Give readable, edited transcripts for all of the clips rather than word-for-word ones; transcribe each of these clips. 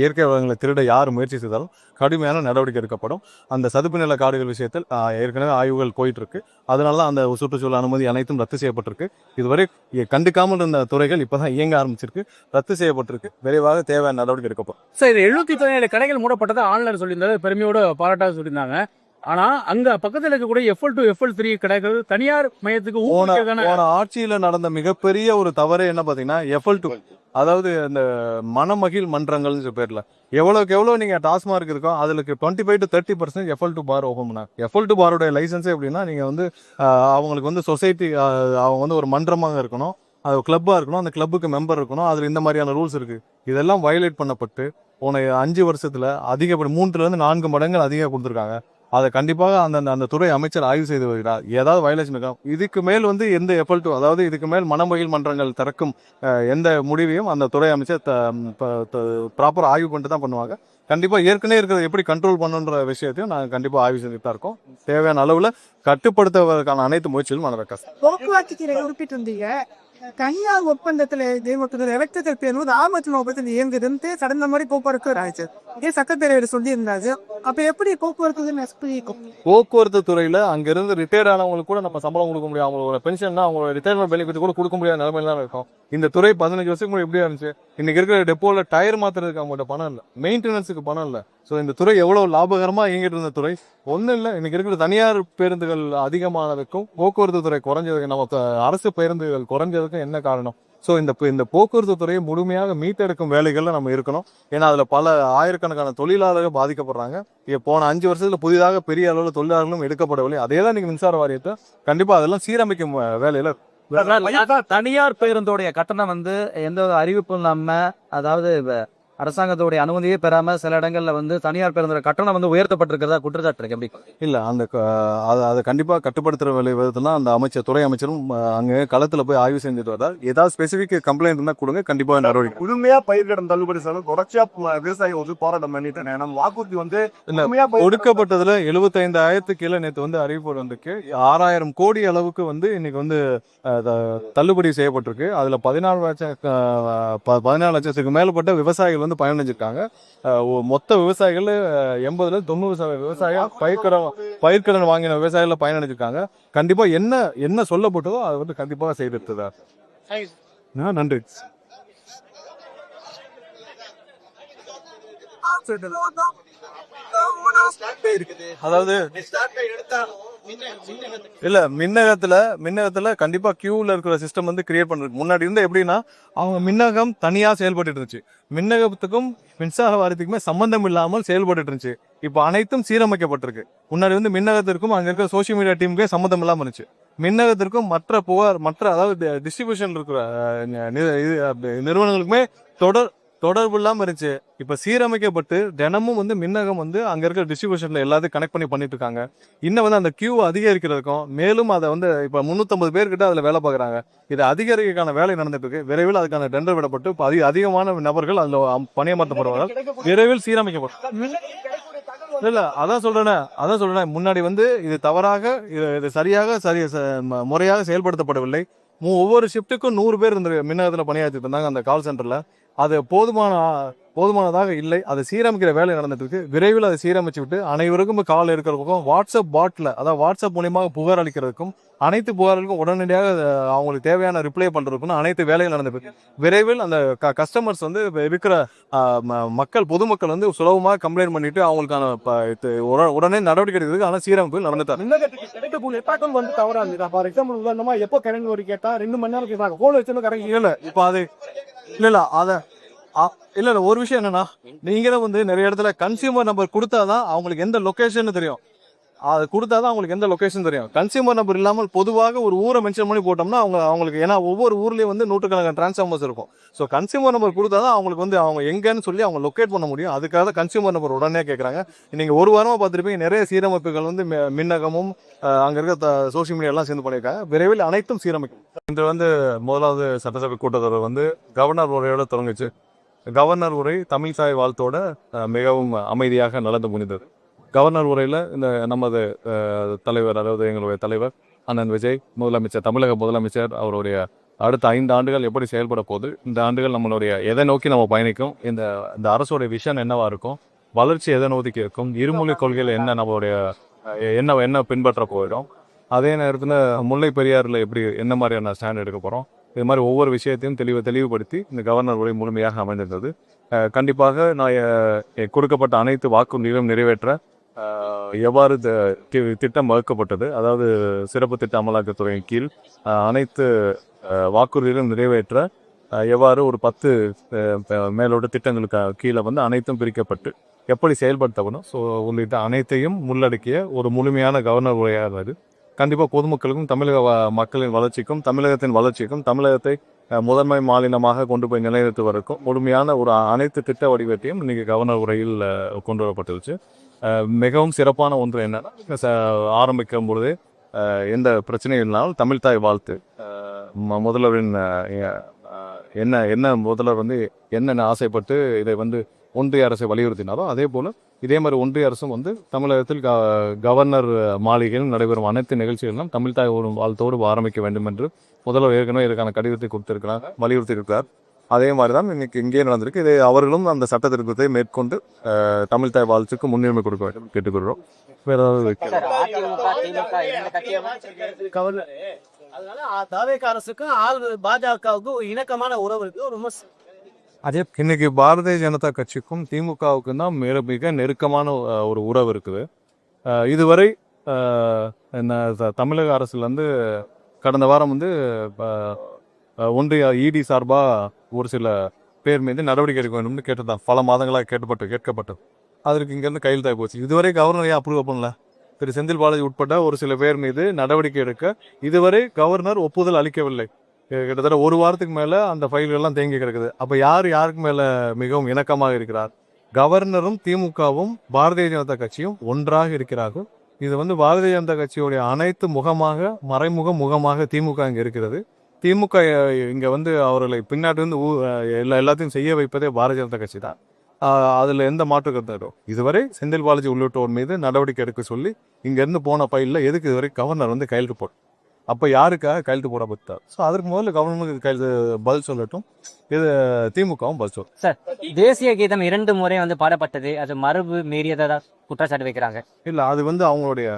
இயற்கை வளங்களை திருட யார் முயற்சி செய்தாலும் கடுமையான நடவடிக்கை எடுக்கப்படும். அந்த சதுப்பு நில காடுகள் விஷயத்தில் ஏற்கனவே ஆய்வுகள் போயிட்டு இருக்கு. அதனால தான் அந்த சுற்றுச்சூழல் அனுமதி அனைத்தும் ரத்து செய்யப்பட்டிருக்கு. இதுவரை கண்டுக்காமல் இருந்த துறைகள் இப்பதான் இயங்க ஆரம்பிச்சிருக்கு, ரத்து செய்யப்பட்டிருக்கு. விரைவாக தேவையான நடவடிக்கை எடுக்கப்படும். சார், இது 77 கடைகள் மூடப்பட்டதை ஆளுநர் சொல்லியிருந்தாரு, பெருமையோட பாராட்டாக சொல்லியிருந்தாங்க. ஆனா அங்க பக்கத்துல இருக்கக்கூடிய FL2 FL3 கடைகள் தனியார் மையத்துக்கு போன ஆட்சியில நடந்த மிகப்பெரிய ஒரு தவறு என்ன பாத்தீங்கன்னா FL2, அதாவது இந்த மனமகிழ் மன்றங்கள்னு பேர்ல எவ்வளவுக்கு எவ்வளவு நீங்க டாஸ்மார்க் இருக்கோ அதுக்கு 25 to 30% FL2 பார் ஓபன் பண்ணாங்க. FL2 பாரோட லைசன்ஸே எப்படின்னா, நீங்க வந்து அவங்களுக்கு வந்து சொசைட்டி, அவங்க வந்து ஒரு மன்றமாக இருக்கணும், அது கிளப்பா இருக்கணும், அந்த கிளப்புக்கு மெம்பர் இருக்கணும், அதுல இந்த மாதிரியான ரூல்ஸ் இருக்கு. இதெல்லாம் வயலேட் பண்ணப்பட்டு போன 5 வருஷத்துல அதிகப்படி 3 to 4 மடங்கு அதிகம் கொடுத்துருக்காங்க. அதை கண்டிப்பாக அந்த துறை அமைச்சர் ஆய்வு செய்து வருகிறார். ஏதாவது வயலேஷன் இருக்கா, இதுக்கு மேல் வந்து எந்த FL2, அதாவது இதுக்கு மேல் மனமகிழ் மன்றங்கள் திறக்கும் எந்த முடிவையும் அந்த துறை அமைச்சர் ப்ராப்பர் ஆய்வு பண்ணிட்டு தான் பண்ணுவாங்க. கண்டிப்பா ஏற்கனவே இருக்கிறத எப்படி கண்ட்ரோல் பண்ணுன்ற விஷயத்தையும் நாங்கள் கண்டிப்பா ஆய்வு செஞ்சுட்டு தான் இருக்கோம். தேவையான அளவுல கட்டுப்படுத்துவதற்கான அனைத்து முயற்சிகளும் நடக்க. போக்குவரத்து குறிப்பிட்டிருந்தீங்க, தனியார் ஒப்பந்தத்தில் எலக்ட்ரிக்கல் பேர் ஆமத்து நோக்கத்தில் இயங்குதுன்னு கடந்த மாதிரி போக்குவரத்து இதே சட்டப்பேரவையில் சொல்லி இருந்தாரு. அப்ப எப்படி போக்குவரத்து துறையில அங்கிருந்து ரிட்டையர்ட் ஆனவங்களுக்கு கூட நம்ம சம்பளம் கொடுக்க முடியும், அவங்களோட பென்ஷன், அவங்களோட ரிட்டையர்மெண்ட் பெனிஃபிட் கூட கொடுக்க முடியாத நிலைமையில தான் இருக்கும். இந்த துறை 15 வருஷத்துக்கு முன்னாடி எப்படியா இருந்துச்சு? இன்னைக்கு இருக்கிற டெப்போல டயர் மாத்துறதுக்கு அவங்கள்ட்ட பணம் இல்லை, மெயின்டெனன்ஸுக்கு பணம் இல்லை. ஸோ இந்த துறை எவ்வளவு லாபகரமா இயங்கிட்டு இருந்த துறை ஒன்றும் இல்லை. இன்னைக்கு இருக்கிற தனியார் பேருந்துகள் அதிகமானதுக்கும் போக்குவரத்து துறை குறைஞ்சதுக்கு, நம்ம அரசு பேருந்துகள் குறைஞ்சதுக்கும் என்ன காரணம்? ஸோ இந்த போக்குவரத்து துறையை முழுமையாக மீட்டெடுக்கும் வேலைகள்ல நம்ம இருக்கணும். ஏன்னா அதுல பல ஆயிரக்கணக்கான தொழிலாளர்கள் பாதிக்கப்படுறாங்க. போன 5 வருஷத்துல புதிதாக பெரிய அளவில் தொழிலாளர்களும் எடுக்கப்படவில்லை. அதே தான் நீங்க மின்சார வாரியத்தை கண்டிப்பா அதெல்லாம் சீரமைக்கும் வேலையில. தனியார் பேருந்தோடைய கட்டணம் வந்து எந்த அறிவிப்பும் இல்லாம, அதாவது அரசாங்கத்தோடைய அனுமதியே பெறாம சில இடங்கள்ல வந்து தனியார் பேருந்தோட கட்டணம் வந்து உயர்த்தப்பட்டிருக்கிறதா குற்றச்சாட்டு இருக்கு. எப்படி இல்ல அதை கண்டிப்பா கட்டுப்படுத்துற விதத்துல அந்த துறை அமைச்சரும் அங்க களத்துல போய் ஆய்வு செஞ்சுட்டு வர்றார். ஏதாவது ஸ்பெசிபிக் கம்ப்ளைண்ட் இருந்தா கொடுங்க, கண்டிப்பா நடவடிக்கை. புதுமையா பயிர்கடன் தள்ளுபடி செய்யணும், தொடர்ச்சியா விவசாயி வந்து போராட்டம் பண்ணிட்டு வாக்குறுதி வந்து ஒடுக்கப்பட்டதுல 75,000 கீழே நேற்று வந்து அறிவிப்பு வந்திருக்கு. 6,000 கோடி அளவுக்கு வந்து இன்னைக்கு வந்து தள்ளுபடி செய்யப்பட்டிருக்கு. அதுல 14 லட்சத்துக்கு மேற்பட்ட விவசாயிகள் வந்து பயனடைஞ்சிருக்காங்க. மொத்த விவசாயிகள் 80-90% விவசாயம் பயிர்க்கடன் வாங்கின விவசாயிகள் பயனடைஞ்சிருக்காங்க. கண்டிப்பா என்ன சொல்லப்பட்டதோ அதை வந்து கண்டிப்பாக செய்திருக்கிறார். நன்றி. அதாவது இல்ல மின்னகத்துல கண்டிப்பா கியூல இருக்கிற சிஸ்டம் வந்து கிரியேட் பண்றது. முன்னாடி இருந்தா எப்படின்னா, அவங்க மின்னகம் தனியா செயல்பட்டு இருந்துச்சு, மின்னகத்துக்கும் மின்சார வாரியத்துக்குமே சம்பந்தம் இல்லாமல் செயல்பட்டு இருந்துச்சு. இப்ப அனைத்தும் சீரமைக்கப்பட்டிருக்கு. முன்னாடி வந்து மின்னகத்திற்கும் அங்க இருக்கிற சோசியல் மீடியா டீமுக்கே சம்பந்தம் இல்லாம இருந்துச்சு. மின்னகத்திற்கும் மற்ற அதாவது டிஸ்ட்ரிபியூஷன் இருக்கிற நிறுவனங்களுக்குமே தொடர்பு இல்லாம இருந்துச்சு. இப்ப சீரமைக்கப்பட்டு தினமும் வந்து மின்னகம் வந்து அங்க இருக்கிற டிஸ்ட்ரிபியூஷன்ல எல்லாத்தையும் கனெக்ட் பண்ணிட்டு இருக்காங்க. இன்னும் வந்து அந்த கியூ அதிகரிக்கிறதுக்கும், மேலும் அதை வந்து இப்ப 350 பேர்கிட்ட அதுல வேலை பார்க்குறாங்க. இது அதிகரிக்கான வேலை நடந்துட்டு இருக்கு. விரைவில் அதுக்கான டெண்டர் விடப்பட்டு அதிகமான நபர்கள் அதுல பணியமர்த்தப்படுவார்கள். விரைவில் சீரமைக்கப்படும். இல்ல அதான் சொல்றேன், முன்னாடி வந்து இது தவறாக, இது முறையாக செயல்படுத்தப்படவில்லை. ஒவ்வொரு ஷிப்டுக்கும் 100 பேர் இந்த மின்னகத்துல பணியாற்றிட்டு இருந்தாங்க அந்த கால் சென்டர்ல. அது போதுமானதாக இல்லை. அதை சீரமைக்கிற வேலை நடந்துட்டு இருக்கு. விரைவில் அதை சீரமைச்சு விட்டு அனைவருக்கும் கால் இருக்கிறதுக்கும், வாட்ஸ்அப் பாட்ல, அதாவது வாட்ஸ்அப் மூலியமாக புகார் அளிக்கிறதுக்கும், அனைத்து புகார்களுக்கும் உடனடியாக அவங்களுக்கு தேவையான ரிப்ளை பண்றதுக்கும் அனைத்து வேலைகள் நடந்துட்டு இருக்கு. விரைவில் அந்த கஸ்டமர்ஸ் வந்து இருக்கிற பொதுமக்கள் வந்து சுலபமாக கம்ப்ளைண்ட் பண்ணிட்டு அவங்களுக்கான உடனே நடவடிக்கை எடுக்கிறதுக்கு ஆனா சீரமைப்பு நடந்துட்டாரு. எப்போ கரண்ட் ஒரு கேட்டா 2 மணி நேரம் கேட்டாங்க, போன் வச்சு கரண்ட் இல்ல. இப்ப அது இல்ல ஒரு விஷயம் என்னன்னா, நீங்க வந்து நிறைய இடத்துல கன்சியூமர் நம்பர் கொடுத்தாதான் அவங்களுக்கு எந்த லொகேஷன் தெரியும். அது கொடுத்தாதான் அவங்களுக்கு எந்த லொகேஷன் தெரியும். கன்சியூமர் நம்பர் இல்லாமல் பொதுவாக ஒரு ஊரை மென்ஷன் பண்ணி போட்டோம்னா அவங்களுக்கு, ஏன்னா ஒவ்வொரு ஊர்லயும் வந்து நூற்றுக்கணக்கான டிரான்ஸ்ஃபார்மர்ஸ் இருக்கும். ஸோ கன்சியூமர் நம்பர் கொடுத்தாதான் அவங்களுக்கு வந்து அவங்க எங்கன்னு சொல்லி அவங்க லொக்கேட் பண்ண முடியும். அதுக்காக கன்சியூமர் நம்பர் உடனே கேட்கறாங்க. நீங்க ஒரு வாரமா பார்த்துருப்பீங்க, நிறைய சீரமைப்புகள் வந்து மின்னகமும் அங்க இருக்க சோசியல் மீடியா எல்லாம் சேர்ந்து பண்ணியிருக்காங்க. விரைவில் அனைத்தும் சீரமைக்கும். இன்று வந்து முதலாவது சட்டசபை கூட்டத்தொடர் வந்து கவர்னர் உரையோட தொடங்குச்சு. கவர்னர் உரை தமிழ்தாய் வாழ்த்தோட மிகவும் அமைதியாக நடந்து முடிந்தது. கவர்னர் உரையில இந்த நமது தலைவர், அதாவது எங்களுடைய தலைவர் அண்ணன் விஜய், தமிழக முதலமைச்சர் அவருடைய அடுத்த 5 ஆண்டுகள் எப்படி செயல்பட போகுது, இந்த ஆண்டுகள் நம்மளுடைய எதை நோக்கி நம்ம பயணிக்கும், இந்த இந்த அரசோடைய விஷன் என்னவா இருக்கும், வளர்ச்சி எதை நோக்கி இருக்கும், இருமொழி கொள்கையில் என்ன நம்மளுடைய என்ன என்ன பின்பற்ற போயிடும், அதே நேரத்தில் முல்லை பெரியாறில் எப்படி என்ன மாதிரியான ஸ்டாண்ட் எடுக்க போகிறோம், இது மாதிரி ஒவ்வொரு விஷயத்தையும் தெளிவுபடுத்தி இந்த கவர்னர் உரை முழுமையாக அமைந்திருந்தது. கண்டிப்பாக நான் கொடுக்கப்பட்ட அனைத்து வாக்குறுதிகளும் நிறைவேற்ற எவ்வாறு திட்டம் வகுக்கப்பட்டது, அதாவது சிறப்பு திட்ட அமலாக்கத்துறையின் கீழ் அனைத்து வாக்குறுதிகளும் நிறைவேற்ற எவ்வாறு ஒரு 10 மேலோட திட்டங்களுக்கு கீழே வந்து அனைத்தும் பிரிக்கப்பட்டு எப்படி செயல்படுத்தப்படும், ஸோ உள்ளிட்ட அனைத்தையும் உள்ளடக்கிய ஒரு முழுமையான கவர்னர் உரையாக அது. கண்டிப்பாக பொதுமக்களுக்கும் தமிழக மக்களின் வளர்ச்சிக்கும் தமிழகத்தின் வளர்ச்சிக்கும் தமிழகத்தை முதன்மை மாநிலமாக கொண்டு போய் நிலைநிறுத்துவதற்கும் முழுமையான ஒரு அனைத்து திட்ட வடிவத்தையும் இன்னைக்கு கவர்னர் உரையில் கொண்டு வரப்பட்டுருச்சு. மிகவும் சிறப்பான ஒன்று என்னன்னா, ஆரம்பிக்கும் பொழுதே எந்த பிரச்சனையும் இல்லாமல் தமிழ்தாய் வாழ்த்து முதல்வரின் என்ன என்ன முதல்வர் வந்து என்னென்ன ஆசைப்பட்டு இதை வந்து ஒன்றிய அரசை வலியுறுத்தினாரோ அதே போல் இதே மாதிரி ஒன்றிய அரசும் வந்து தமிழகத்தில் கவர்னர் மாளிகையில் நடைபெறும் அனைத்து நிகழ்ச்சிகளும் தமிழ்தாய் வாழ்த்தோடு ஆரம்பிக்க வேண்டும் என்று முதல்வர் ஏற்கனவே இதற்கான கடிதத்தை கொடுத்திருக்கிறாங்க, வலியுறுத்தியிருக்கிறார். அதே மாதிரி தான் இன்னைக்கு இங்கே நடந்திருக்கு. இதை அவர்களும் அந்த சட்ட திருத்தத்தை மேற்கொண்டு தமிழ்தாய் வாழ்த்துக்கு முன்னுரிமை கொடுக்க வேண்டும் கேட்டுக்கொள்கிறோம். வேற ஏதாவது அரசுக்கும் பாஜகவுக்கும் இணக்கமான உறவு இருக்கு. ரொம்ப அதே இன்னைக்கு பாரதிய ஜனதா கட்சிக்கும் திமுகவுக்கும் தான் மிக நெருக்கமான ஒரு உறவு இருக்குது. இதுவரை தமிழக அரசுல இருந்து கடந்த வாரம் வந்து ஒன்றிய இடி சார்பா ஒரு சில பேர் மீது நடவடிக்கை எடுக்க வேண்டும்னு கேட்டதான் பல மாதங்களாக கேட்கப்பட்டது. அதற்கு இங்கேருந்து கையெழுத்தாகி போச்சு. இதுவரை கவர்னர் அப்ரூவ் பண்ணல. திரு செந்தில் பாலாஜி உட்பட ஒரு சில பேர் மீது நடவடிக்கை எடுக்க இதுவரை கவர்னர் ஒப்புதல் அளிக்கவில்லை. கிட்டத்தட்ட ஒரு வாரத்துக்கு மேலே அந்த ஃபைல்கள்லாம் தேங்கி கிடக்குது. அப்போ யாருக்கு மேலே மிகவும் இணக்கமாக இருக்கிறார்? கவர்னரும் திமுகவும் பாரதிய ஜனதா கட்சியும் ஒன்றாக இருக்கிறார்கள். இது வந்து பாரதிய ஜனதா கட்சியுடைய அனைத்து முகமாக திமுக இங்கே இருக்கிறது. திமுக இங்கே வந்து அவர்களை பின்னாடிருந்து எல்லாத்தையும் செய்ய வைப்பதே பாரதிய ஜனதா கட்சி தான். அதில் எந்த மாற்று கருத்தும் இதுவரை செந்தில் பாலாஜி உள்ளிட்டோர் மீது நடவடிக்கை எடுக்க சொல்லி இங்கேருந்து போன பைலில் எதுக்கு இதுவரை கவர்னர் வந்து கையெழுத்து போடும்? அப்போ யாருக்காக கையெழுத்து போட பத்தார்? ஸோ அதற்கு முதல்ல கவர்னருக்கு கையெழுத்து பதில் சொல்லட்டும், இது திமுகவும் பதில் சொல்லும். சார், தேசிய கீதம் 2 முறை வந்து பாடப்பட்டது, அது மரபு மீறியதா குற்றச்சாட்டு வைக்கிறாங்க. இல்லை, அது வந்து அவங்களுடைய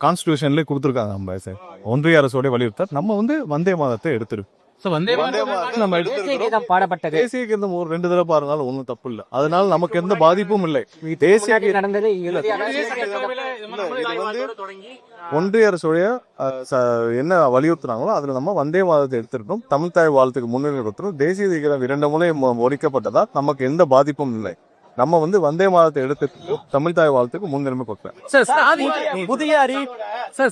கான்ஸ்டியூஷன்லேயே கொடுத்துருக்காங்க. நம்ம ஒன்றிய அரசோடைய வலியுறுத்தார். நம்ம வந்து வந்தே மாதத்தை எடுத்துருக்கு. நம்ம பாடப்பட்டது தேசிய கீதம் ஒரு 2 தடவை பாருனாலும் ஒன்றும் தப்பு இல்லை. அதனால நமக்கு எந்த பாதிப்பும் இல்லை. தேசிய நடந்தது ஒன்றிய அரசுடைய என்ன வலியுறுத்துறாங்களோ அதுல நம்ம வந்தே மாதத்தை எடுத்துருக்கோம். தமிழ்தாய் வாழ்த்துக்கு முன்னுரிமை கொடுத்துரும். தேசிய கீதம் 2 முறை ஒழிக்கப்பட்டதா நமக்கு எந்த பாதிப்பும் இல்லை. நம்ம வந்து வந்தே மாதத்தை எடுத்து தமிழ்தாய் வாழ்த்துக்கு முன்னுரிமை கொடுப்பேன்.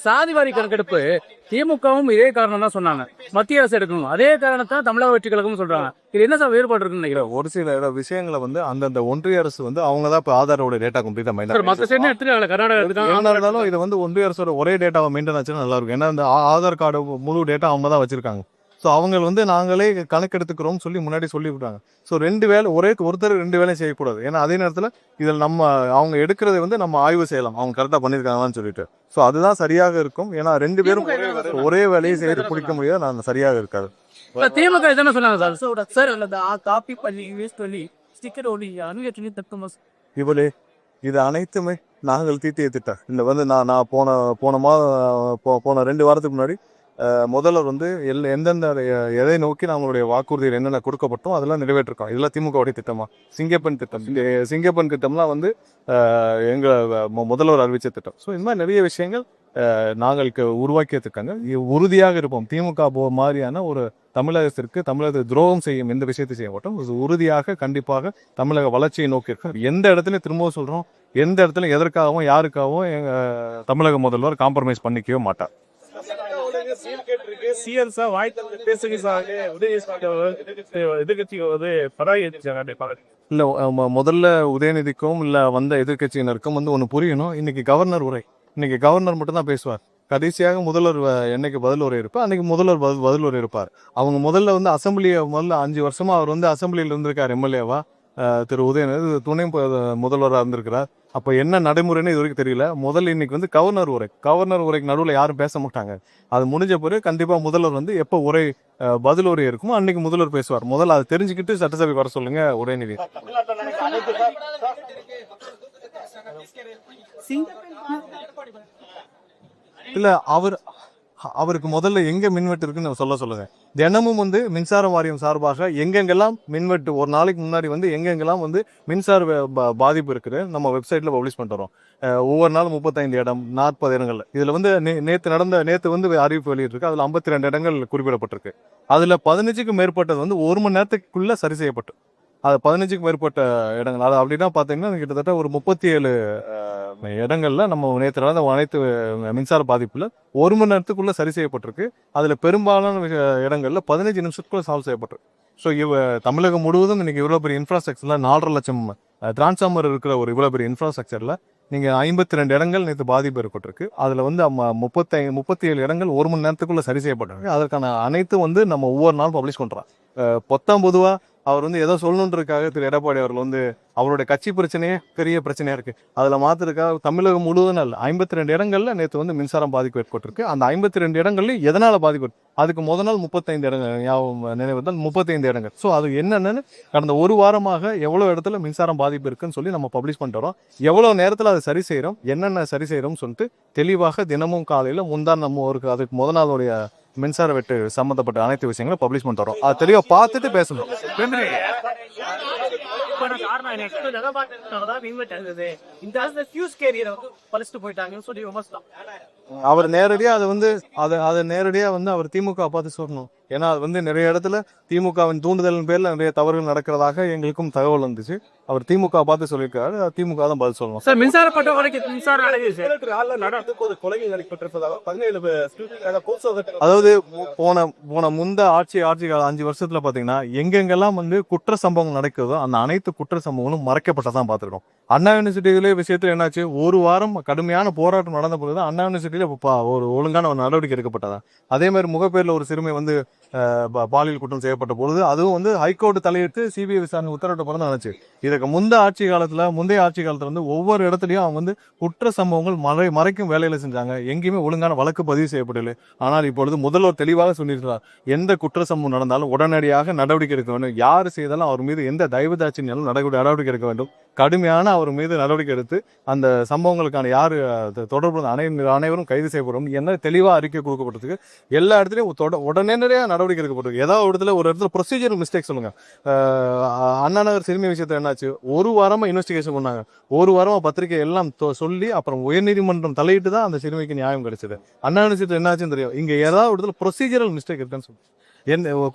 சாதிவாரி கணக்கெடுப்பு திமுகவும் இதே காரணம் தான் சொன்னாங்க, மத்திய அரசு எடுக்கணும். அதே காரணத்தை தமிழக வெற்றி கழகமும் சொல்றாங்க. இது என்ன சார் வேறுபாடு இருக்குன்னு நினைக்கிறேன். ஒரு சில விஷயங்களை வந்து அந்தந்த ஒன்றிய அரசு வந்து அவங்க தான் இப்போ ஆதாரோட டேட்டா கம்ப்ளீட்டா இருந்தாலும் இது வந்து ஒன்றிய அரசோட ஒரே டேட்டாவை மெயின்டைன் ஆச்சுன்னா நல்லா இருக்கும். ஏன்னா இந்த ஆதார் கார்டு முழு டேட்டா அவங்க தான் வச்சிருக்காங்க. ஸோ அவங்க வந்து நாங்களே கணக்கெடுத்துக்கிறோம் சொல்லி முன்னாடி சொல்லிவிட்டாங்க. ஸோ 2 வேலை ஒருத்தர் 2 வேலையும் செய்யக்கூடாது. ஏன்னா அதே நேரத்தில் இதில் அவங்க எடுக்கிறத வந்து நம்ம ஆய்வு செய்யலாம், அவங்க கரெக்டாக பண்ணியிருக்காங்கன்னு சொல்லிட்டு. ஸோ அதுதான் சரியாக இருக்கும். ஏன்னா 2 பேரும் ஒரே வேலையை செய்து பிடிக்க முடியாது, நான் சரியாக இருக்காது. திமுக என்ன சொன்னாங்க சார்? காப்பி பண்ணி யூஸ் பண்ணி ஸ்டிக்கர் ஒளி அணுகி தத்துவம் இவளே இது அனைத்துமே நாங்கள் தீட்டிய திட்டம். இந்த வந்து நான் போன 2 வாரத்துக்கு முன்னாடி முதல்வர் வந்து எந்தெந்த எதை நோக்கி நம்மளுடைய வாக்குறுதியில் என்னென்ன கொடுக்கப்பட்டோம் அதெல்லாம் நிறைவேற்றிருக்கோம். இதெல்லாம் திமுகவுடைய திட்டமா? சிங்கப்பெண் திட்டம். இந்த சிங்கப்பெண் திட்டம்லாம் வந்து எங்கள் முதல்வர் அறிவிச்ச திட்டம். ஸோ இந்த மாதிரி நிறைய விஷயங்கள் நாங்கள் உருவாக்கிய திட்டங்க. உறுதியாக இருப்போம். திமுக மாதிரியான ஒரு தமிழகத்தை துரோகம் செய்யும் எந்த விஷயத்தை செய்ய மாட்டோம். உறுதியாக கண்டிப்பாக தமிழக வளர்ச்சியை நோக்கி இருக்கார். எந்த இடத்துலையும் திரும்பவும் சொல்கிறோம், எந்த இடத்துல எதற்காகவும் யாருக்காகவும் தமிழக முதல்வர் காம்ப்ரமைஸ் பண்ணிக்கவே மாட்டார். இல்ல, முதல்ல உதயநிதிக்கும் இல்ல வந்த எதிர்கட்சியினருக்கும் வந்து ஒண்ணு புரியணும். இன்னைக்கு கவர்னர் உரை, இன்னைக்கு கவர்னர் மட்டும் தான் பேசுவார். கடைசியாக முதல்வர் என்னைக்கு பதில் உரை இருப்பார் அன்னைக்கு முதல்வர் பதில் உரை இருப்பார். அவங்க முதல்ல வந்து அசம்பிளியை 5 வருஷமா அவர் வந்து அசம்பிளியில் இருந்திருக்கார் எம்எல்ஏவா. திரு உதயநிதி துணை முதல்வராக இருந்திருக்கிறார். அப்போ என்ன நடைமுறைன்னு இது வரைக்கும் தெரியல. முதல்ல இன்னைக்கு வந்து கவர்னர் உரைக்கு நடுவில் யாரும் பேச மாட்டாங்க. அது முடிஞ்ச பிறகு கண்டிப்பாக முதல்வர் வந்து எப்போ உரை பதில் உரை இருக்குமோ அன்னைக்கு முதல்வர் பேசுவார். முதல்ல அதை தெரிஞ்சுக்கிட்டு சட்டசபைக்கு வர சொல்லுங்க உதயநிதி. இல்ல அவருக்கு முதல்ல எங்க மின்வெட்டு இருக்குன்னு சொல்லுங்க. தினமும் வந்து மின்சார வாரியம் சார்பாக எங்கெங்கெல்லாம் மின்வெட்டு ஒரு நாளைக்கு முன்னாடி வந்து எங்கெங்கெல்லாம் வந்து மின்சார பாதிப்பு இருக்குது நம்ம வெப்சைட்ல பப்ளிஷ் பண்ணிட்டு ஒவ்வொரு நாளும் 35 இடம் 40 இடங்கள்ல இதுல வந்து நேத்து வந்து அறிவிப்பு வெளியிட்டிருக்கு. அதுல 52 இடங்கள் குறிப்பிடப்பட்டிருக்கு. அதுல 15க்கும் மேற்பட்டது வந்து 1 மணி நேரத்துக்குள்ள சரி செய்யப்பட்டு அது 15க்கும் மேற்பட்ட இடங்கள். அது அப்படின்னா பாத்தீங்கன்னா கிட்டத்தட்ட ஒரு 37 இடங்கள்ல நம்ம நேற்று நடந்த அனைத்து மின்சார பாதிப்புல 1 மணி நேரத்துக்குள்ள சரி செய்யப்பட்டிருக்கு. அதுல பெரும்பாலான இடங்கள்ல 15 நிமிஷத்துக்குள்ள சால்வ் செய்யப்பட்டிருக்கு. ஸோ தமிழகம் முழுவதும் இன்னைக்கு இவ்வளவு பெரிய இன்ஃப்ராஸ்ட்ரக்சர்ல 4.5 லட்சம் டிரான்ஸ்ஃபார்மர் இருக்கிற ஒரு இவ்வளவு பெரிய இன்ஃப்ராஸ்ட்ரக்சர்ல நீங்க 52 இடங்கள் நேற்று பாதிப்பு ஏற்பட்டிருக்கு. அதுல வந்து 37 இடங்கள் 1 மணி நேரத்துக்குள்ள சரி செய்யப்பட்டிருக்கு. அதற்கான அனைத்தும் வந்து நம்ம ஒவ்வொரு நாளும் பப்ளிஷ் பண்றோம். பொதுவா அவர் வந்து ஏதோ சொல்லணுன்றதுக்காக திரு எடப்பாடி அவர்கள் வந்து அவருடைய கட்சி பிரச்சனையே பெரிய பிரச்சனையா இருக்கு. அதுல மாத்திருக்காக தமிழகம் முழுவதும் இல்ல 52 இடங்கள்ல நேற்று வந்து மின்சாரம் பாதிப்பு ஏற்பட்டிருக்கு. அந்த 52 இடங்கள்லயும் எதனால பாதிப்பு அதுக்கு முதல் நாள் 35 இடங்கள் நினைவுதான் 35 இடங்கள். ஸோ அது என்னன்னு கடந்த ஒரு வாரமாக எவ்வளவு இடத்துல மின்சாரம் பாதிப்பு இருக்குன்னு சொல்லி நம்ம பப்ளிஷ் பண்ணிட்டு வரோம். எவ்வளவு நேரத்துல அதை சரி செய்யறோம், என்னென்ன சரி செய்யறோம்னு சொல்லிட்டு தெளிவாக தினமும் காலையில நம்ம ஒரு அதுக்கு முதல் நாளுடைய மின்சார வெட்டு சம்பந்தப்பட்ட அனைத்து விஷயங்களும் பப்ளிஷ் பண்ணிட்டு வரோம். அது தெளிவா பார்த்துட்டு பேசணும். அவர் நேரடியா அதை நேரடியா வந்து அவர் திமுக பார்த்து சொல்லணும். ஏன்னா அது வந்து நிறைய இடத்துல திமுகவின் தூண்டுதலின் பேர்ல நிறைய தவறுகள் நடக்கிறதாக எங்களுக்கும் தகவல் வந்துச்சு. அவர் திமுக பார்த்து சொல்லியிருக்காரு. திமுக தான் பதில் சொல்லணும். சார் மின்சார பற்றாக்குறைக்கு மின்சார அதாவது போன முந்த ஆட்சி கால 5 வருஷத்துல பாத்தீங்கன்னா எங்கெங்கெல்லாம் வந்து குற்ற சம்பவங்கள் நடக்குதோ அந்த அனைத்து குற்ற சம்பவங்களும் மறைக்கப்பட்டதான் பார்த்திருக்கோம். அண்ணா யூனிவர்சிட்டியிலே விஷயத்துல என்னாச்சு, ஒரு வாரம் கடுமையான போராட்டம் நடந்த பொழுது அண்ணா யூனிவர்சிட்டியில ஒரு ஒழுங்கான ஒரு நடவடிக்கை எடுக்கப்பட்டதா. அதே மாதிரி முகப்பேர்ல ஒரு சிறுமி வந்து பாலியல் குற்றம் செய்யப்பட்ட பொழுது அதுவும் வந்து ஹைகோர்ட் தலையிட்டு சிபிஐ விசாரணை உத்தரவிட்ட பிறகு நடந்துச்சு. இதுக்கு முந்தைய ஆட்சி காலத்துல வந்து ஒவ்வொரு இடத்துலயும் அவங்க வந்து குற்ற சம்பவங்கள் மறைக்கும் வேலையில செஞ்சாங்க. எங்கேயுமே ஒழுங்கான வழக்கு பதிவு செய்யப்படல. ஆனால் இப்பொழுது முதல்வர் தெளிவாக சொல்லியிருக்கிறார், எந்த குற்ற சம்பவம் நடந்தாலும் உடனடியாக நடவடிக்கை எடுக்க வேண்டும். யாரு செய்தாலும் அவர் மீது எந்த தயவுதாட்சியாலும் நடவடிக்கை எடுக்க வேண்டும். கடுமையான அவர் மீது நடவடிக்கை எடுத்து அந்த சம்பவங்களுக்கான யாரு தொடர்பு அனைவரும் கைது செய்யப்படும் என்ன தெளிவா அறிக்கை கொடுக்கப்பட்டிருக்கு. எல்லா இடத்துலயும் உடனடியாக நடவடிக்கை எடுக்கப்பட்டிருக்கு. ஏதாவது ஒரு இடத்துல ப்ரொசீஜர் மிஸ்டேக் சொல்லுங்க. அண்ணா நகர் சிறுமி விஷயத்துல என்னாச்சு, ஒரு வாரமா இன்வெஸ்டிகேஷன் பண்ணாங்க. ஒரு வாரமா பத்திரிகை எல்லாம் சொல்லி அப்புறம் உயர்நீதிமன்றம் தலையிட்டு தான் அந்த சிறுமிக்கு நியாயம் கிடைச்சது. அண்ணா யூனிவர்சிட்டி என்னாச்சுன்னு தெரியும். இங்க ஏதாவது ஒரு இடத்துல ப்ரொசீஜரல் மிஸ்டேக் இருக்குன்னு சொல்லி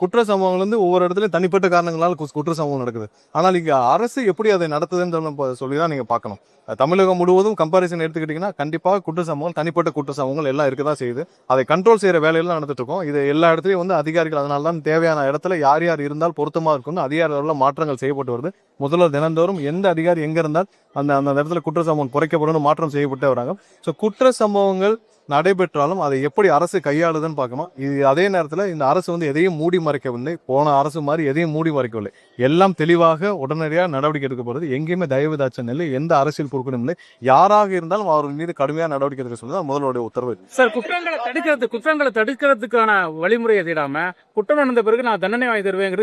குற்ற சம்பவங்கள் வந்து ஒவ்வொரு இடத்துலயும் தனிப்பட்ட காரணங்களால் குற்ற சம்பவம் நடக்குது. ஆனால் இங்க அரசு எப்படி அதை நடத்துதுன்னு சொல்லிதான் நீங்க பார்க்கணும். தமிழகம் முழுவதும் கம்பாரிசன் எடுத்துக்கிட்டீங்கன்னா கண்டிப்பாக குற்ற சம்பவங்கள் தனிப்பட்ட குற்ற சம்பவங்கள் எல்லாம் இருக்கதான் செய்யுது. அதை கண்ட்ரோல் செய்யற வேலையெல்லாம் நடந்துட்டு இருக்கோம். இது எல்லா இடத்துலயும் வந்து அதிகாரிகள் அதனால தான் தேவையான இடத்துல யார் இருந்தால் பொருத்தமா இருக்கும்னு அதிகாரிகள் மாற்றங்கள் செய்யப்பட்டு வருது. முதல்வர் தினந்தோறும் எந்த அதிகாரி எங்க இருந்தால் அந்த இடத்துல குற்ற சம்பவம் குறைக்கப்படும் மாற்றம் செய்யப்பட்டு வராங்க. ஸோ குற்ற சம்பவங்கள் நடைபெற்றாலும் அதை எப்படி அரசு கையாளுதுன்னு பார்க்கணும். இது அதே நேரத்தில் இந்த அரசு வந்து எதையும் மூடி மறைக்கவில்லை. போன அரசு மாதிரி எதையும் மூடி மறைக்கவில்லை. எல்லாம் தெளிவாக உடனடியாக நடவடிக்கை எடுக்கப்படுறது. எங்கேயுமே தயவுதாட்சம் இல்லை, எந்த அரசியல் பொறுக்கணும் இல்லை. யாராக இருந்தாலும் அவர்கள் மீது கடுமையான நடவடிக்கை எடுக்க சொல்லி முதல்வருடைய உத்தரவு. சார் குற்றங்களை தடுக்கிறதுக்கான வழிமுறையை தேடாம குற்றம் நடந்த பிறகு நான் தண்டனை வாங்கி தருவேன்.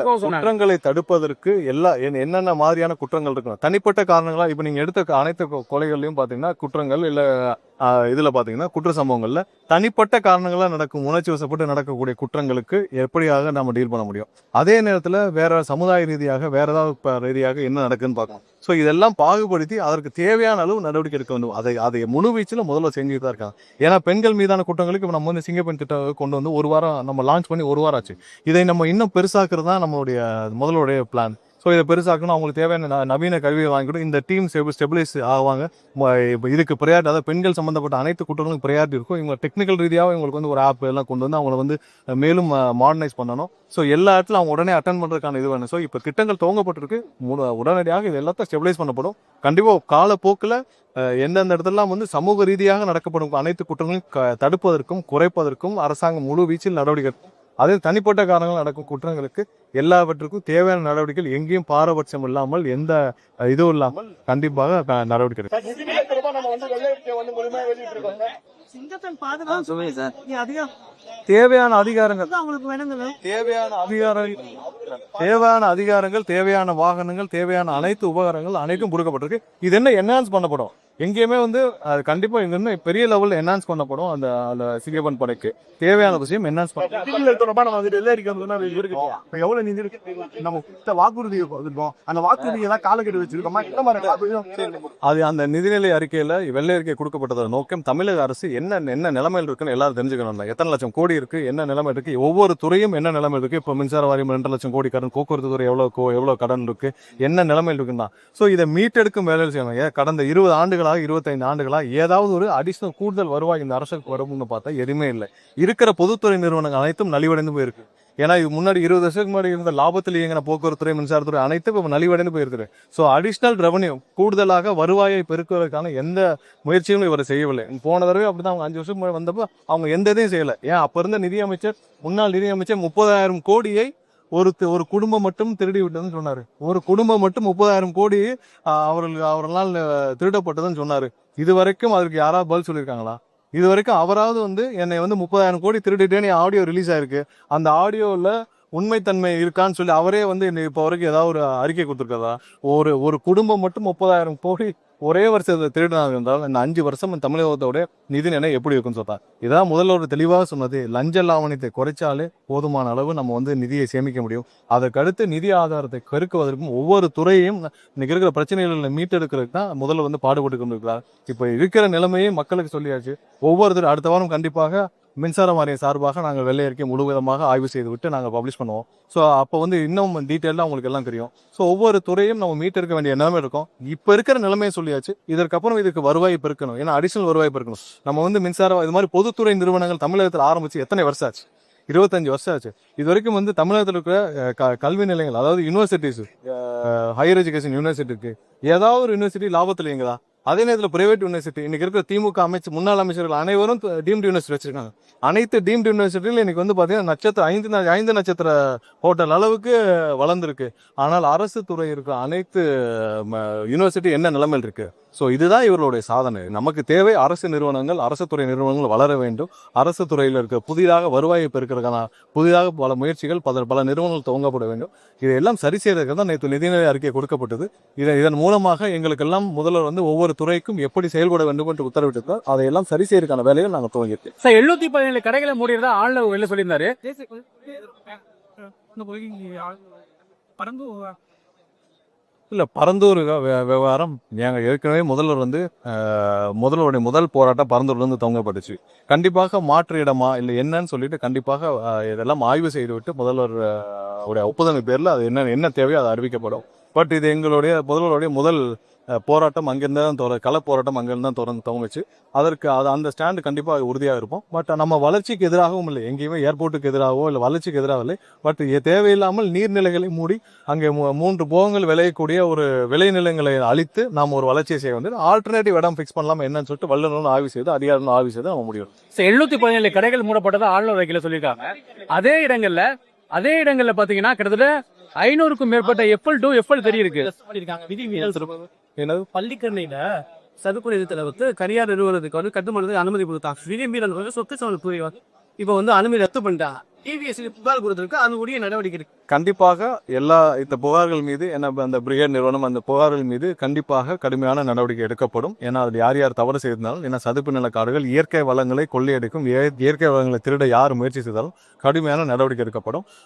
குற்றங்களை தடுப்பதற்கு என்னென்ன மாதிரியான குற்றங்கள் இருக்கணும். தனிப்பட்ட காரணங்களா இப்ப நீங்க எடுத்த அனைத்து கொலைகள்லயும் பாத்தீங்கன்னா குற்றங்கள் இல்ல இதுல பாத்தீங்கன்னா குற்ற சம்பவங்கள்ல தனிப்பட்ட காரணங்களா நடக்கும் உணர்ச்சி வசப்பட்டு நடக்கக்கூடிய குற்றங்களுக்கு எப்படியாக நம்ம டீல் பண்ண முடியும். அதே நேரத்துல வேற சமுதாய ரீதியாக வேற ஏதாவது ரீதியாக என்ன நடக்குன்னு பார்க்கணும். ஸோ இதெல்லாம் பாகுபடுத்தி அதற்கு தேவையான அளவு நடவடிக்கை எடுக்க வேண்டும். அதை முழு வீச்சில் முதல்ல செஞ்சுட்டு தான் இருக்காங்க. ஏன்னா பெண்கள் மீதான குற்றங்களுக்கு நம்ம வந்து சிங்கப்பெண் திட்டம் கொண்டு வந்து ஒரு வாரம் நம்ம லான்ச் பண்ணி ஒரு வாரம் ஆச்சு. இதை நம்ம இன்னும் பெருசாக்குறது தான் நம்மளுடைய முதல்வருடைய பிளான். ஸோ இதை பெருசாக்கணும், அவங்களுக்கு தேவையான நவீன கல்வியை வாங்கிக்கணும். இந்த டீம் ஸ்டெபிலைஸ் ஆவாங்க. இதுக்கு ப்ரையாரிட்டி, அதாவது பெண்கள் சம்பந்தப்பட்ட அனைத்து குற்றங்களுக்கும் ப்ரையாரிட்டி இருக்கும். இவங்க டெக்னிக்கல் ரீதியாக இவங்களுக்கு வந்து ஒரு ஆப் எல்லாம் கொண்டு வந்து அவங்களை வந்து மேலும் மாடர்னைஸ் பண்ணணும். ஸோ எல்லா இடத்துல அவங்க உடனே அட்டன் பண்ணுறதுக்கான இது வேணும். ஸோ இப்போ திட்டங்கள் துவங்கப்பட்டிருக்கு. உடனடியாக இது எல்லாத்தையும் ஸ்டெபிலைஸ் பண்ணப்படும். கண்டிப்பாக காலப்போக்கில் எந்தெந்த இடத்துலாம் வந்து சமூக ரீதியாக நடக்கப்படும் அனைத்து குற்றங்களையும் தடுப்பதற்கும் குறைப்பதற்கும் அரசாங்கம் முழு வீச்சில் நடவடிக்கை அதே தனிப்பட்ட காரணங்கள் நடக்கும் குற்றங்களுக்கு எல்லாவற்றுக்கும் தேவையான நடவடிக்கைகள் எங்கேயும் பாரபட்சம் இல்லாமல் எந்த இதுவும் இல்லாமல் கண்டிப்பாக நடவடிக்கை எடுக்கும். சிங்கத்தின் பாதுகாப்பு அதிகம் தேவையான அதிகாரங்கள் அவங்களுக்கு வேணுங்களா? தேவையான அதிகாரங்கள் தேவையான வாகனங்கள் தேவையான அனைத்து உபகரணங்கள் அனைத்தும் கொடுக்கப்பட்டிருக்கு. இது என்ன என்ஹான்ஸ் பண்ணப்படும் எங்கேயுமே வந்து அது கண்டிப்பா இங்க இன்னும் பெரிய லெவல்ல என்ஹான்ஸ் பண்ணப்படும். அந்த சிங்கப்பன் படைக்கு தேவையான விஷயம் என்ஹான்ஸ் எவ்வளவு நிதி இருக்கு நம்ம வாக்குறுதி இருக்கோம் அந்த வாக்குறுதி எல்லாம் காலக்கெடு வச்சிருக்கோமா இந்த மாதிரி அது அந்த நிதிநிலை அறிக்கையில வெள்ளை அறிக்கை கொடுக்கப்பட்டதோட நோக்கம் தமிழக அரசு என்ன நிலைமையில் இருக்குன்னு எல்லாரும் தெரிஞ்சுக்கணும். எத்தனை லட்சம் கோடி இருக்கு, என்ன நிலைமை இருக்கு, ஒவ்வொரு துறையும் என்ன நிலைமை இருக்கு. இப்போ மின்சார வாரியம் 2 லட்சம் கோடி கடன், போக்குவரத்து துறை எவ்வளவு கடன் இருக்கு, என்ன நிலைமையில் இருக்குன்னா ஸோ இதை மீட்டெடுக்கும் வேலையில் செய்யணும். கடந்த 20 ஆண்டுகளாக 25 ஆண்டுகளாக ஏதாவது ஒரு அடிஷனல் கூடுதல் வருவாய் இந்த அரசுக்கு வரும்னு பார்த்தா எதுவுமே இல்லை. இருக்கிற பொதுத்துறை நிறுவனங்கள் அனைத்தும் நலிவடைந்து போயிருக்கு. ஏன்னா இது முன்னாடி 20 வருஷத்துக்கு முன்னாடி இருந்த லாபத்தில் இயங்கின போக்குவரத்துறை மின்சாரத்துறை அனைத்தும் இப்போ நலிவடைந்து போயிருக்கு. ஸோ அடிஷனல் ரெவன்யூ கூடுதலாக வருவாயை பெருக்குவதற்கான எந்த முயற்சிகளும் இவர் செய்யவில்லை. போன தடவை அப்படிதான் அவங்க 5 வருஷம் முன்னாடி வந்தப்போ அவங்க எந்த இதையும் செய்யலை. ஏன் அப்போ இருந்த நிதியமைச்சர் முன்னாள் நிதியமைச்சர் 30,000 கோடியை ஒரு குடும்பம் மட்டும் திருடி விட்டதுன்னு சொன்னாரு. ஒரு குடும்பம் மட்டும் 30,000 கோடி அவர்களால் திருடப்பட்டதுன்னு சொன்னாரு. இது வரைக்கும் அதற்கு யாராவது பதில் சொல்லியிருக்காங்களா? இது வரைக்கும் அவராவது வந்து என்னை வந்து 30,000 கோடி திருடிட்டேன்னு ஆடியோ ரிலீஸ் ஆயிருக்கு. அந்த ஆடியோவில் உண்மைத்தன்மை இருக்கான்னு சொல்லி அவரே வந்து இப்போ வரைக்கும் ஏதாவது ஒரு அறிக்கை கொடுத்துருக்கதா? ஒரு குடும்பம் மட்டும் 30,000 கோடி ஒரே வருஷத்தை திருடினாங்க இருந்தாலும் இந்த 5 வருஷம் தமிழகத்தோட நிதி நிலை எப்படி இருக்குன்னு சொல்றாங்க. இதான் முதல்வர் தெளிவாக சொன்னது. லஞ்ச லாவணியத்தை குறைச்சாலே போதுமான அளவு நம்ம வந்து நிதியை சேமிக்க முடியும். அதற்கடுத்து நிதி ஆதாரத்தை பெருக்குவதற்கும் ஒவ்வொரு துறையையும் இன்னைக்கு இருக்கிற பிரச்சனைகளை மீட்டெடுக்கிறதுக்கு தான் முதல்வர் வந்து பாடுபட்டு கொண்டிருக்கிறார். இப்போ இருக்கிற நிலைமையை மக்களுக்கு சொல்லியாச்சு. ஒவ்வொருத்தரும் அடுத்த வாரம் கண்டிப்பாக மின்சார வாரியம் சார்பாக நாங்கள் வெள்ளை அறிக்கை முழுவதமாக ஆய்வு செய்து விட்டு நாங்கள் பப்ளிஷ் பண்ணுவோம். ஸோ அப்போ வந்து இன்னும் டீட்டெயிலாக உங்களுக்கு எல்லாம் தெரியும். ஸோ ஒவ்வொரு துறையும் நம்ம மீட்டெடுக்க வேண்டிய நிலைமை இருக்கும். இப்போ இருக்கிற நிலைமையை சொல்லியாச்சு. இதற்கப்புறம் இதுக்கு வருவாய் பெருக்கணும். ஏன்னா அடிஷனல் வருவாய் பெருக்கணும். நம்ம வந்து மின்சார இது மாதிரி பொதுத்துறை நிறுவனங்கள் தமிழகத்தில் ஆரம்பிச்சு எத்தனை வருஷம் ஆச்சு? 25 வருஷம் ஆச்சு. இது வரைக்கும் வந்து தமிழகத்தில் இருக்கிற கல்வி நிலையங்கள் அதாவது யூனிவர்சிட்டிஸ், ஹையர் எஜுகேஷன் யூனிவர்சிட்டிக்கு ஏதாவது ஒரு யூனிவர்சிட்டி லாபத்தில் இயங்குதா? அதே நேரத்தில் பிரைவேட் யூனிவர்சிட்டி இன்னைக்கு இருக்கிற திமுக முன்னாள் அமைச்சர்கள் அனைவரும் டீம்டு யூனிவர்சிட்டி வச்சிருக்காங்க. அனைத்து டீம்டு யூனிவர்சிட்டியில் இன்னைக்கு வந்து பார்த்தீங்கன்னா 5 நட்சத்திர ஹோட்டல் அளவுக்கு வளர்ந்துருக்கு. ஆனால் அரசு துறை இருக்கிற அனைத்து யூனிவர்சிட்டி என்ன நிலைமையில் இருக்கு? ஸோ இதுதான் இவர்களுடைய சாதனை. நமக்கு தேவை அரசு நிறுவனங்கள், அரசு துறை நிறுவனங்கள் வளர வேண்டும். அரசு துறையில் இருக்க புதிதாக வருவாயை பெருக்கிறதுக்கான புதிதாக பல முயற்சிகள் பல நிறுவனங்கள் துவங்கப்பட வேண்டும். இதையெல்லாம் சரி செய்யறதுக்கு தான் நேற்று நிதிநிலை அறிக்கை கொடுக்கப்பட்டது. இதன் மூலமாக எங்களுக்கெல்லாம் முதல்வர் வந்து ஒவ்வொரு துறைக்கும் எப்படி செயல்பட வேண்டும் என்று உத்தரவிட்டிருக்கார். அதையெல்லாம் சரி செய்யறதுக்கான வேலையை நாங்கள் துவங்கியிருக்கோம். சார் 717 கடைகளை மூடிறதா ஆன்லைன் வெளில சொல்லியிருந்தாரு. இல்லை, பரந்தூர் விவகாரம் நாங்கள் ஏற்கனவே முதல்வர் வந்து முதல்வருடைய முதல் போராட்டம் பரந்தூர்லேருந்து துவங்கப்பட்டுச்சு. கண்டிப்பாக மாற்று இடமா இல்லை என்னன்னு சொல்லிட்டு கண்டிப்பாக இதெல்லாம் ஆய்வு செய்துவிட்டு முதல்வர் ஒப்புதல் பேரில் அது என்ன தேவையோ அது அறிவிக்கப்படும். பட் இது எங்களுடைய முதல்வருடைய முதல் போராட்டம் அங்கிருந்து தான் கள போராட்டம் அங்கிருந்து தான் துவங்குச்சு. அதற்கு அந்த ஸ்டாண்டு கண்டிப்பாக உறுதியாக இருப்போம். பட் நம்ம வளர்ச்சிக்கு எதிராகவும் இல்லை, எங்கேயுமே ஏர்போர்ட்டுக்கு எதிராகவோ இல்லை வளர்ச்சிக்கு எதிராக இல்லை. பட் தேவையில்லாமல் நீர்நிலைகளை மூடி அங்கே 3 போகங்கள் விளையக்கூடிய ஒரு விளைநிலங்களை அழித்து நாம் ஒரு வளர்ச்சியை செய்ய வந்து ஆல்டர்னேட்டிவ் இடம் ஃபிக்ஸ் பண்ணலாமா என்னன்னு சொல்லிட்டு வல்லுநர்கள் ஆய்வு செய்து அதிகாரிகள் ஆய்வு செய்து நம்ம முடியும். 717 கடைகள் மூடப்பட்டதா ஆளுநர் அறிக்கையில சொல்லியிருக்காங்க. அதே இடங்கள்ல பாத்தீங்கன்னா கிட்டத்தட்ட 500க்கும் மேற்பட்ட FL2 FL3 இருக்கு. என்னது பள்ளிக்கரணையில சதுப்பு நிலத்துல வந்து கரியார் நிறுவனத்துக்கு வந்து கட்டுமானத்துக்கு அனுமதி கொடுத்தாங்க. விதிமீறல் சொத்து சமன் புரியும். இப்போ வந்து அனுமதி ரத்து பண்ணிட்டாங்க. டிவிஎஸ் புகார் கொடுத்திருக்கு. அதனுடைய நடவடிக்கை இருக்கு. கண்டிப்பாக எல்லா இந்த புகார்கள் மீது அந்த பிரிகேட் நிறுவனம் அந்த புகார்கள் மீது கண்டிப்பாக கடுமையான நடவடிக்கை எடுக்கப்படும். ஏன்னா அதில் யார் தவறு செய்திருந்தாலும், ஏன்னா சதுப்பு நில காடுகள் இயற்கை வளங்களை கொள்ளையடிக்கும், இயற்கை வளங்களை திருட யார் முயற்சி செய்தாலும் கடுமையான நடவடிக்கை எடுக்கப்படும்.